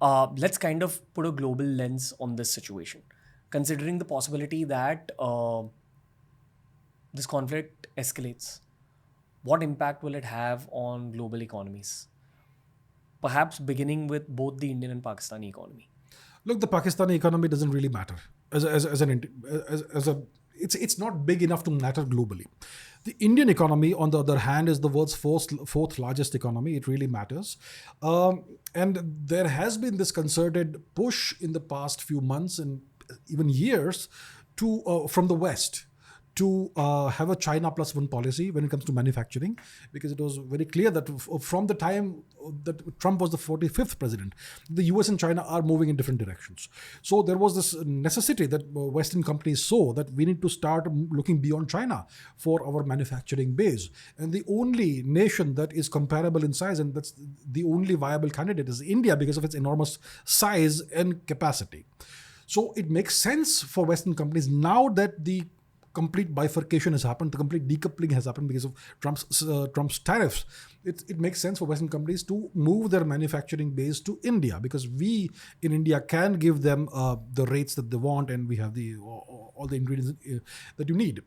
So, let's kind of put a global lens on this situation, considering the possibility that this conflict escalates. What impact will it have on global economies? Perhaps beginning with both the Indian and Pakistani economy. Look, the Pakistani economy doesn't really matter as a it's not big enough to matter globally. The Indian economy, on the other hand, is the world's fourth largest economy. It really matters, and there has been this concerted push in the past few months and even years to from the West to have a China plus one policy when it comes to manufacturing, because it was very clear that from the time that Trump was the 45th president, the US and China are moving in different directions. So there was this necessity that Western companies saw that we need to start looking beyond China for our manufacturing base. And the only nation that is comparable in size, and that's the only viable candidate, is India because of its enormous size and capacity. So it makes sense for Western companies now that the complete bifurcation has happened, the complete decoupling has happened because of Trump's tariffs. It makes sense for Western companies to move their manufacturing base to India, because we in India can give them the rates that they want, and we have all the ingredients that you need.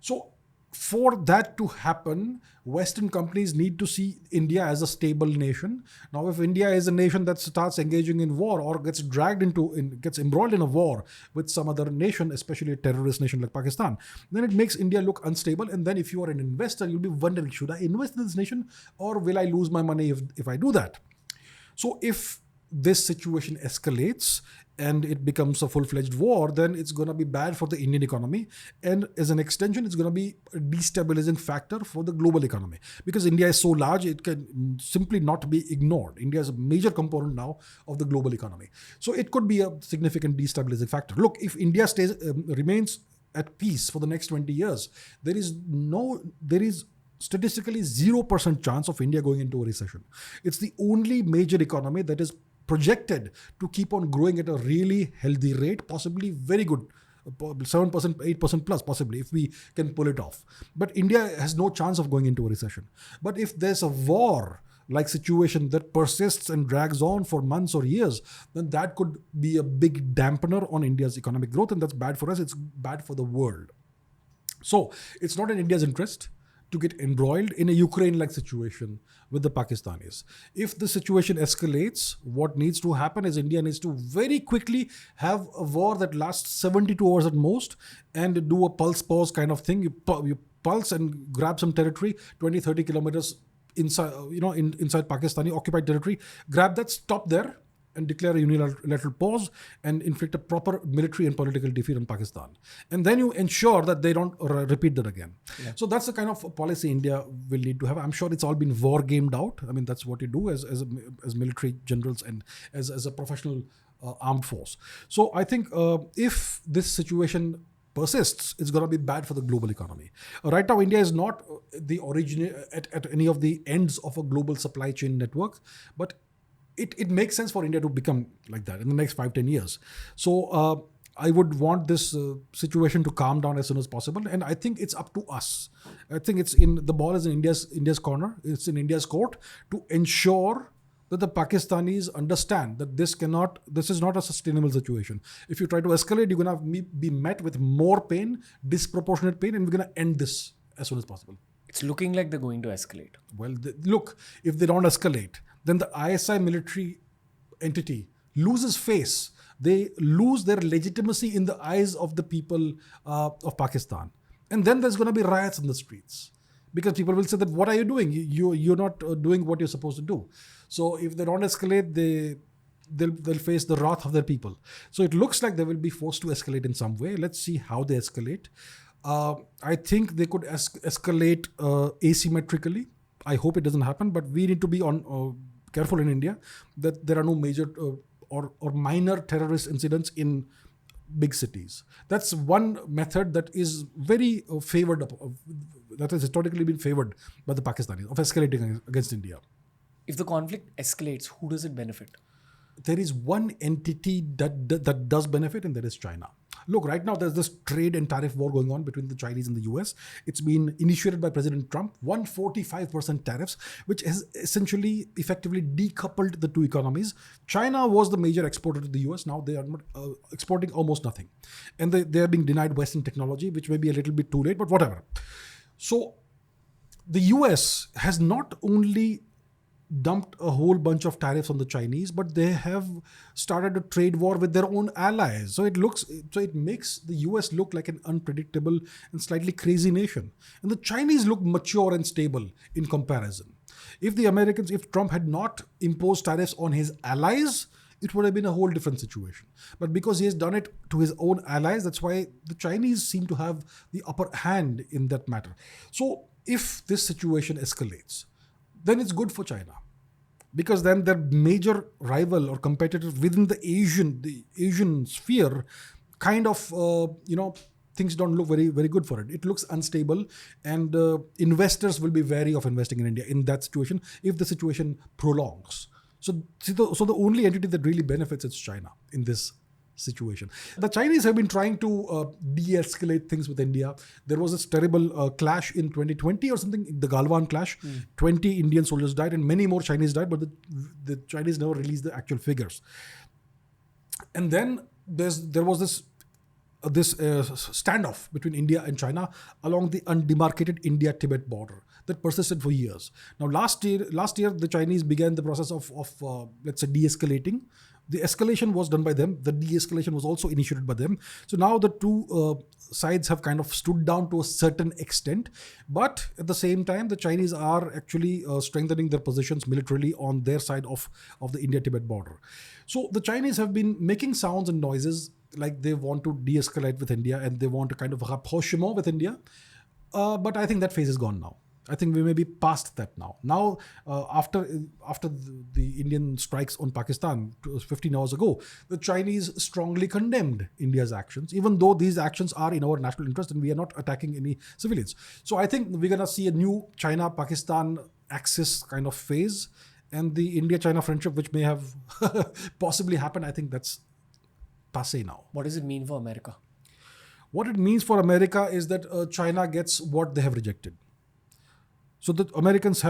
So for that to happen, Western companies need to see India as a stable nation. Now, if India is a nation that starts engaging in war or gets gets embroiled in a war with some other nation, especially a terrorist nation like Pakistan, then it makes India look unstable. And then if you are an investor, you'll be wondering, should I invest in this nation or will I lose my money if I do that? So if this situation escalates and it becomes a full-fledged war, then it's going to be bad for the Indian economy. And as an extension, it's going to be a destabilizing factor for the global economy. Because India is so large, it can simply not be ignored. India is a major component now of the global economy. So it could be a significant destabilizing factor. Look, if India remains at peace for the next 20 years, there is statistically 0% chance of India going into a recession. It's the only major economy that is projected to keep on growing at a really healthy rate, possibly very good, 7%, 8% plus, possibly, if we can pull it off. But India has no chance of going into a recession. But if there's a war-like situation that persists and drags on for months or years, then that could be a big dampener on India's economic growth, and that's bad for us. It's bad for the world. So it's not in India's interest to get embroiled in a Ukraine-like situation with the Pakistanis. If the situation escalates, what needs to happen is India needs to very quickly have a war that lasts 72 hours at most and do a pulse pause kind of thing. You pulse and grab some territory, 20, 30 kilometers inside, inside Pakistani occupied territory. Grab that, stop there, and declare a unilateral pause and inflict a proper military and political defeat on Pakistan. And then you ensure that they don't repeat that again. Yeah. So that's the kind of policy India will need to have. I'm sure it's all been war gamed out. I mean, that's what you do as military generals and as a professional armed force. So I think if this situation persists, it's going to be bad for the global economy. Right now, India is not the origin at any of the ends of a global supply chain network, but it makes sense for India to become like that in the next 5-10 years. So I would want this situation to calm down as soon as possible. And I think it's up to us. I think the ball is in India's corner. It's in India's court to ensure that the Pakistanis understand that this is not a sustainable situation. If you try to escalate, you're going to be met with more pain, disproportionate pain, and we're going to end this as soon as possible. It's looking like they're going to escalate. Well, look, if they don't escalate, then the ISI military entity loses face. They lose their legitimacy in the eyes of the people of Pakistan. And then there's going to be riots in the streets. Because people will say that, what are you doing? You're not doing what you're supposed to do. So if they don't escalate, they'll face the wrath of their people. So it looks like they will be forced to escalate in some way. Let's see how they escalate. I think they could escalate asymmetrically. I hope it doesn't happen, but we need to be careful in India that there are no major or minor terrorist incidents in big cities. That's one method that is very favored, that has historically been favored by the Pakistanis, of escalating against India. If the conflict escalates, who does it benefit? there is one entity that does benefit, and that is China. Look, right now there's this trade and tariff war going on between the Chinese and the US. It's been initiated by President Trump, 145% tariffs, which has essentially effectively decoupled the two economies. China was the major exporter to the US. Now they are exporting almost nothing. And they are being denied Western technology, which may be a little bit too late, but whatever. So the US has not only dumped a whole bunch of tariffs on the Chinese, but they have started a trade war with their own allies. So it makes the US look like an unpredictable and slightly crazy nation. And the Chinese look mature and stable in comparison. If Trump had not imposed tariffs on his allies, it would have been a whole different situation. But because he has done it to his own allies, that's why the Chinese seem to have the upper hand in that matter. So if this situation escalates, then it's good for China, because then their major rival or competitor within the Asian sphere kind of things don't look very, very good for it. It looks unstable, and investors will be wary of investing in India in that situation if the situation prolongs. So the only entity that really benefits is China in this situation. The Chinese have been trying to de-escalate things with India. There was this terrible clash in 2020 or something, the Galwan clash. 20 Indian soldiers died and many more Chinese died, but the Chinese never released the actual figures. And then there was this standoff between India and China along the undemarcated India-Tibet border that persisted for years. Now, last year, the Chinese began the process of let's say, de-escalating. The escalation was done by them. The de-escalation was also initiated by them. So now the two sides have kind of stood down to a certain extent. But at the same time, the Chinese are actually strengthening their positions militarily on their side of the India-Tibet border. So the Chinese have been making sounds and noises like they want to de-escalate with India and they want to kind of rapprochement with India. But I think that phase is gone now. I think we may be past that now. Now, after the Indian strikes on Pakistan 15 hours ago, the Chinese strongly condemned India's actions, even though these actions are in our national interest and we are not attacking any civilians. So I think we're going to see a new China-Pakistan axis kind of phase, and the India-China friendship, which may have possibly happened, I think that's passé now. What does it mean for America? What it means for America is that China gets what they have rejected. So the Americans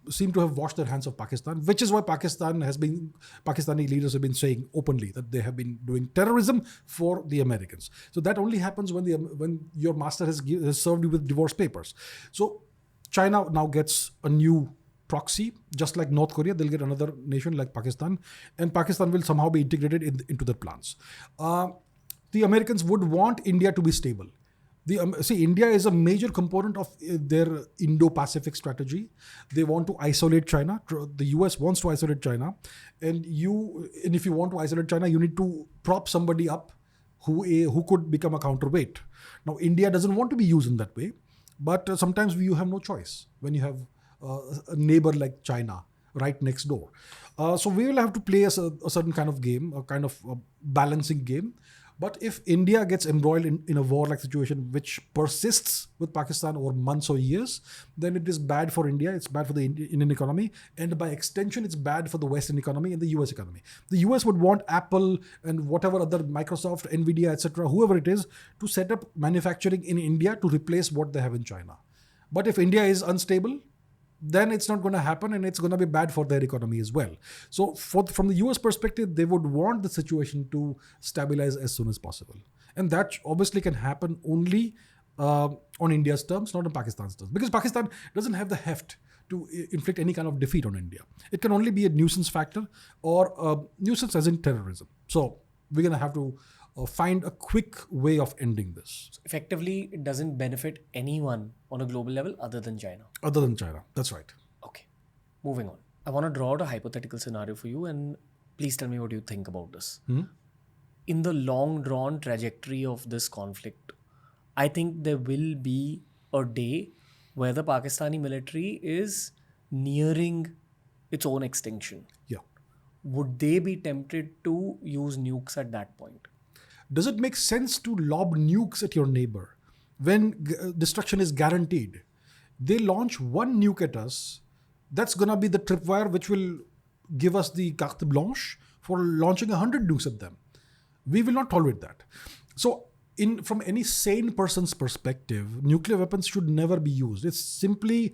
seem to have washed their hands of Pakistan, which is why Pakistani leaders have been saying openly that they have been doing terrorism for the Americans. So that only happens when your master has served you with divorce papers. So China now gets a new proxy, just like North Korea. They'll get another nation like Pakistan, and Pakistan will somehow be integrated into their plans. The Americans would want India to be stable. India is a major component of their Indo-Pacific strategy. They want to isolate China. The US wants to isolate China. And if you want to isolate China, you need to prop somebody up who could become a counterweight. Now, India doesn't want to be used in that way, but sometimes you have no choice when you have a neighbor like China right next door. So we will have to play a certain kind of game, a kind of balancing game. But if India gets embroiled in a war-like situation which persists with Pakistan over months or years, then it is bad for India, it's bad for the Indian economy, and by extension, it's bad for the Western economy and the US economy. The US would want Apple and whatever other Microsoft, Nvidia, etc., whoever it is, to set up manufacturing in India to replace what they have in China. But if India is unstable, then it's not going to happen, and it's going to be bad for their economy as well. So from the US perspective, they would want the situation to stabilize as soon as possible. And that obviously can happen only on India's terms, not on Pakistan's terms. Because Pakistan doesn't have the heft to inflict any kind of defeat on India. It can only be a nuisance factor, or nuisance as in terrorism. So we're going to have to find a quick way of ending this. So effectively, it doesn't benefit anyone on a global level other than China. Other than China, that's right. Okay, moving on. I want to draw out a hypothetical scenario for you, and please tell me what you think about this. In the long drawn trajectory of this conflict, I think there will be a day where the Pakistani military is nearing its own extinction. Yeah. Would they be tempted to use nukes at that point? Does it make sense to lob nukes at your neighbor when destruction is guaranteed? They launch one nuke at us, that's going to be the tripwire which will give us the carte blanche for launching 100 nukes at them. We will not tolerate that. So, from any sane person's perspective, nuclear weapons should never be used. It's simply,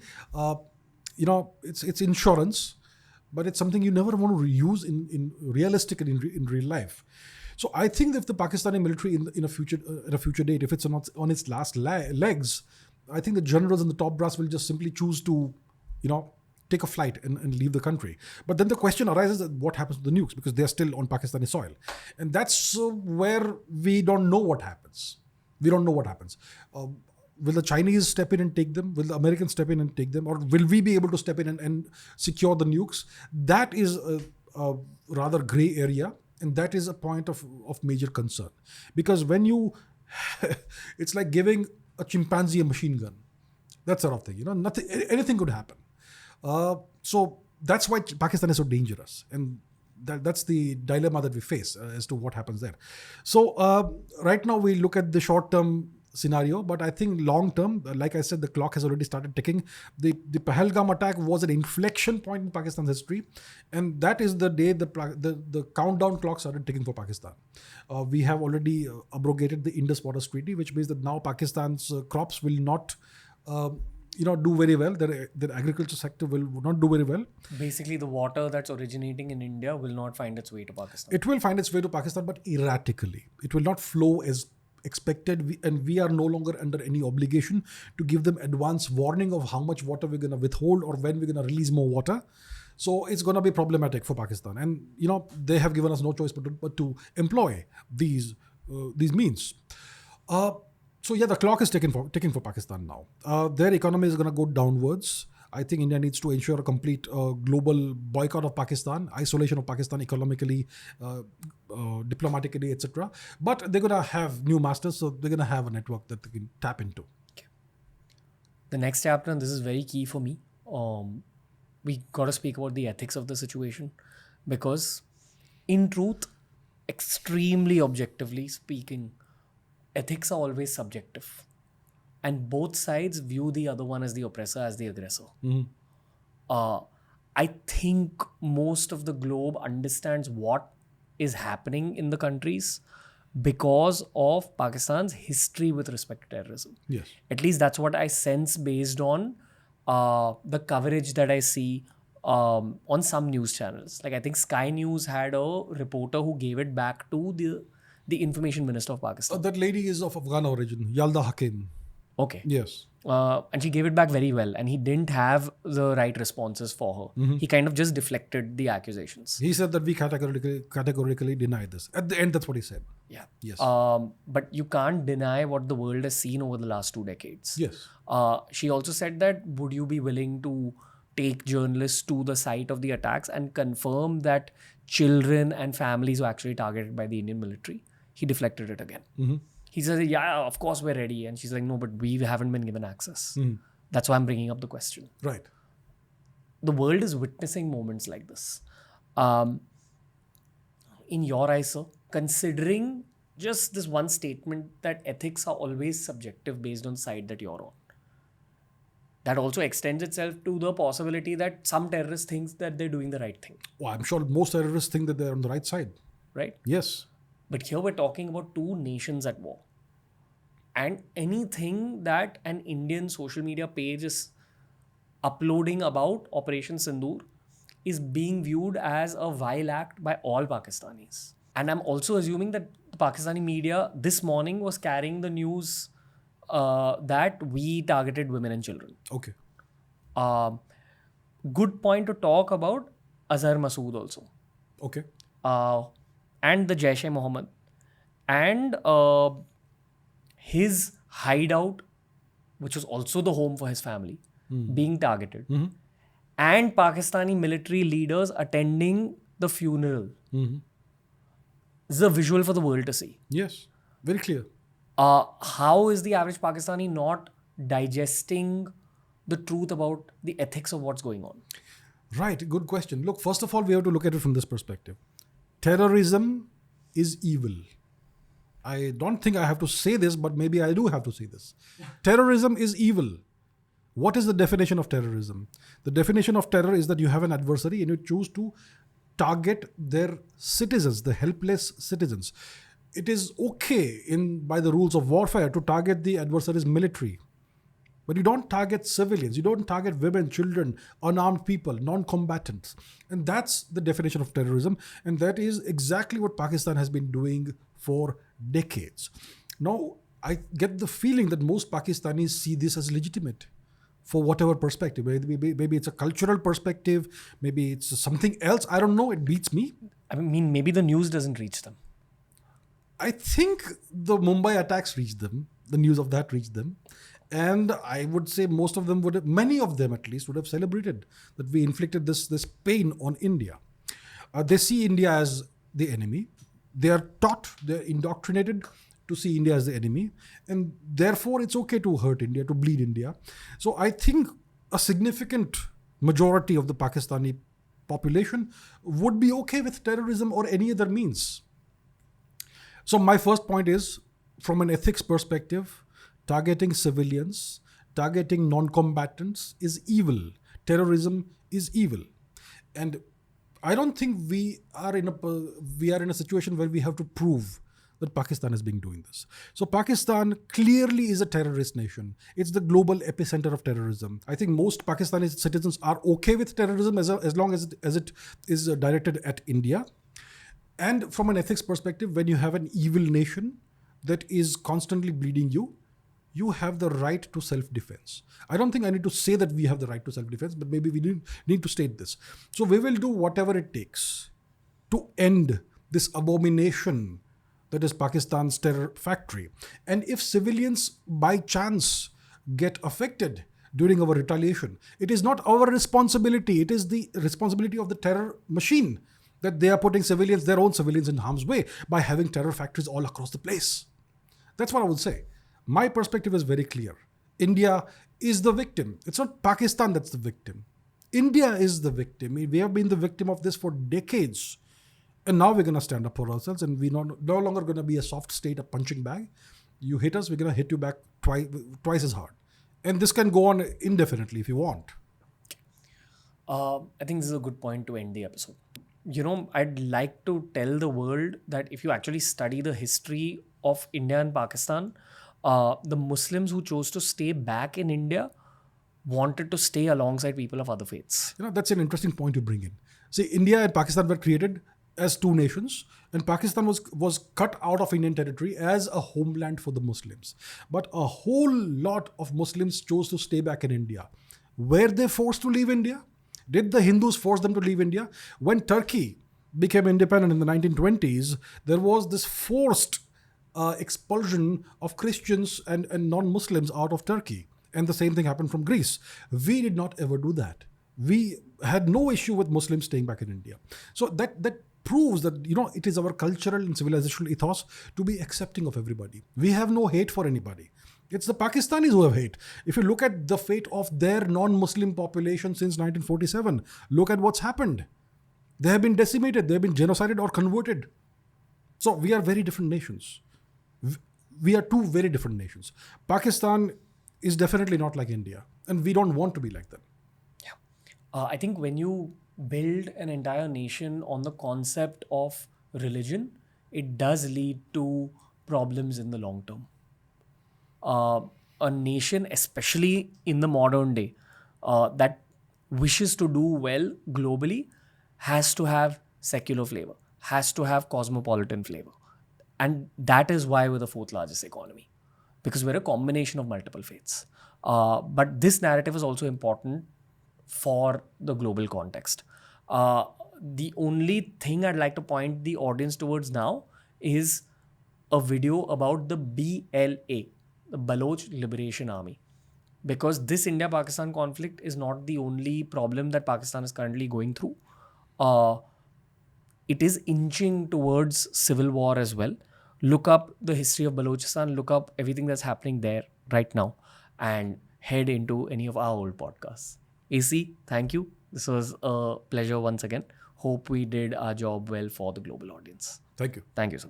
it's insurance, but it's something you never want to use in realistic and in real life. So I think that if the Pakistani military in a future date, if it's not on its last legs, I think the generals and the top brass will just simply choose to, take a flight and leave the country. But then the question arises that what happens to the nukes, because they're still on Pakistani soil. And that's where we don't know what happens. We don't know what happens. Will the Chinese step in and take them? Will the Americans step in and take them? Or will we be able to step in and secure the nukes? That is a rather gray area. And that is a point of major concern. Because when you, it's like giving a chimpanzee a machine gun. That sort of thing. Anything could happen. So that's why Pakistan is so dangerous. And that's the dilemma that we face as to what happens there. So right now we look at the short-term scenario, but I think long-term, like I said, the clock has already started ticking. The pahalgam attack was an inflection point in Pakistan's history. And that is the day the countdown clock started ticking for Pakistan. We have already abrogated the Indus Waters Treaty, which means that now Pakistan's crops will not do very well. Their agriculture sector will not do very well. Basically, the water that's originating in India will not find its way to Pakistan. It will find its way to Pakistan, but erratically. It will not flow as expected, and we are no longer under any obligation to give them advance warning of how much water we're going to withhold or when we're going to release more water. So it's going to be problematic for Pakistan. And, they have given us no choice but to employ these means. So yeah, the clock is ticking for Pakistan now. Their economy is going to go downwards. I think India needs to ensure a complete global boycott of Pakistan, isolation of Pakistan economically, diplomatically, etc. But they're going to have new masters, so they're going to have a network that they can tap into. Okay. The next chapter, and this is very key for me, we got to speak about the ethics of the situation, because in truth, extremely objectively speaking, ethics are always subjective. And both sides view the other one as the oppressor, as the aggressor. Mm-hmm. I think most of the globe understands what is happening in the countries because of Pakistan's history with respect to terrorism. Yes. At least that's what I sense based on the coverage that I see on some news channels. Like I think Sky News had a reporter who gave it back to the information minister of Pakistan. That lady is of Afghan origin, Yalda Hakim. Okay. Yes. And she gave it back very well. And he didn't have the right responses for her. Mm-hmm. He kind of just deflected the accusations. He said that we categorically deny this. At the end, that's what he said. Yeah. Yes. But you can't deny what the world has seen over the last 2 decades. Yes. She also said that, would you be willing to take journalists to the site of the attacks and confirm that children and families were actually targeted by the Indian military? He deflected it again. Mm-hmm. He says, yeah, of course we're ready. And she's like, no, but we haven't been given access. Mm-hmm. That's why I'm bringing up the question. Right. The world is witnessing moments like this. In your eyes, sir, considering just this one statement that ethics are always subjective based on side that you're on, that also extends itself to the possibility that some terrorists think that they're doing the right thing. Well, I'm sure most terrorists think that they're on the right side. Right? Yes. But here we're talking about 2 nations at war. And anything that an Indian social media page is uploading about Operation Sindoor is being viewed as a vile act by all Pakistanis. And I'm also assuming that the Pakistani media this morning was carrying the news that we targeted women and children. Okay. Good point to talk about Azhar Masood also. Okay. And the Jaish-e-Mohammed and his hideout, which was also the home for his family, being targeted. Mm-hmm. And Pakistani military leaders attending the funeral. Mm-hmm. This is a visual for the world to see. Yes. Very clear. How is the average Pakistani not digesting the truth about the ethics of what's going on? Right. Good question. Look, first of all, we have to look at it from this perspective. Terrorism is evil. I don't think I have to say this, but maybe I do have to say this. Terrorism is evil. What is the definition of terrorism? The definition of terror is that you have an adversary and you choose to target their citizens, the helpless citizens. It is okay by the rules of warfare to target the adversary's military. But you don't target civilians, you don't target women, children, unarmed people, non-combatants. And that's the definition of terrorism. And that is exactly what Pakistan has been doing for decades. Now, I get the feeling that most Pakistanis see this as legitimate for whatever perspective. Maybe it's a cultural perspective, maybe it's something else. I don't know, it beats me. I mean, maybe the news doesn't reach them. I think the Mumbai attacks reached them, the news of that reached them. And I would say most of them many of them at least, would have celebrated that we inflicted this pain on India. They see India as the enemy. They are taught, they're indoctrinated to see India as the enemy. And therefore, it's okay to hurt India, to bleed India. So I think a significant majority of the Pakistani population would be okay with terrorism or any other means. So my first point is, from an ethics perspective, targeting civilians, targeting non-combatants is evil. Terrorism is evil. And I don't think we are in a situation where we have to prove that Pakistan has been doing this. So Pakistan clearly is a terrorist nation. It's the global epicenter of terrorism. I think most Pakistani citizens are okay with terrorism as long as it is directed at India. And from an ethics perspective, when you have an evil nation that is constantly bleeding you, you have the right to self-defense. I don't think I need to say that we have the right to self-defense, but maybe we need to state this. So we will do whatever it takes to end this abomination that is Pakistan's terror factory. And if civilians by chance get affected during our retaliation, it is not our responsibility. It is the responsibility of the terror machine that they are putting their own civilians in harm's way by having terror factories all across the place. That's what I would say. My perspective is very clear. India is the victim. It's not Pakistan that's the victim. India is the victim. We have been the victim of this for decades. And now we're going to stand up for ourselves, and we're no longer going to be a soft state, a punching bag. You hit us, we're going to hit you back twice as hard. And this can go on indefinitely if you want. I think this is a good point to end the episode. I'd like to tell the world that if you actually study the history of India and Pakistan, the Muslims who chose to stay back in India wanted to stay alongside people of other faiths. That's an interesting point to bring in. See, India and Pakistan were created as two nations, and Pakistan was cut out of Indian territory as a homeland for the Muslims. But a whole lot of Muslims chose to stay back in India. Were they forced to leave India? Did the Hindus force them to leave India? When Turkey became independent in the 1920s, there was this forced expulsion of Christians and non-Muslims out of Turkey. And the same thing happened from Greece. We did not ever do that. We had no issue with Muslims staying back in India. So that proves that, it is our cultural and civilizational ethos to be accepting of everybody. We have no hate for anybody. It's the Pakistanis who have hate. If you look at the fate of their non-Muslim population since 1947, look at what's happened. They have been decimated. They have been genocided or converted. So we are very different nations. We are two very different nations. Pakistan is definitely not like India, and we don't want to be like them. Yeah. I think when you build an entire nation on the concept of religion, it does lead to problems in the long term. A nation, especially in the modern day, that wishes to do well globally has to have secular flavor, has to have cosmopolitan flavor. And that is why we're the fourth largest economy, because we're a combination of multiple faiths. But this narrative is also important for the global context. The only thing I'd like to point the audience towards now is a video about the BLA, the Baloch Liberation Army. Because this India-Pakistan conflict is not the only problem that Pakistan is currently going through. It is inching towards civil war as well. Look up the history of Balochistan, look up everything that's happening there right now, and head into any of our old podcasts. AC, thank you. This was a pleasure once again. Hope we did our job well for the global audience. Thank you. Thank you, sir.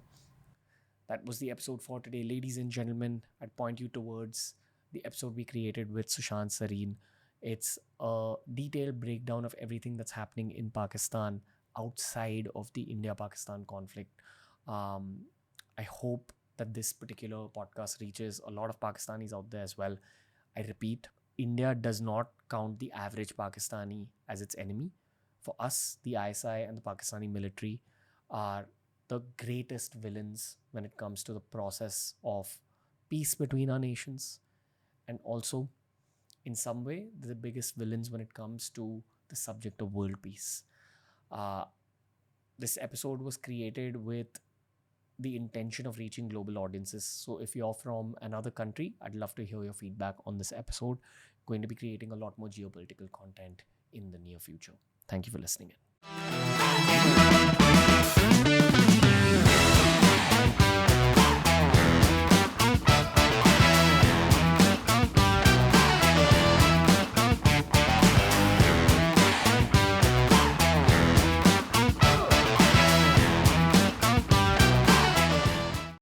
That was the episode for today. Ladies and gentlemen, I'd point you towards the episode we created with Sushant Sareen. It's a detailed breakdown of everything that's happening in Pakistan outside of the India Pakistan conflict. Um, I hope that this particular podcast reaches a lot of Pakistanis out there as well. I repeat, India does not count the average Pakistani as its enemy. For us, the ISI and the Pakistani military are the greatest villains when it comes to the process of peace between our nations, and also, in some way, the biggest villains when it comes to the subject of world peace. Uh, this episode was created with the intention of reaching global audiences. So if you're from another country, I'd love to hear your feedback on this episode. Going to be creating a lot more geopolitical content in the near future. Thank you for listening in.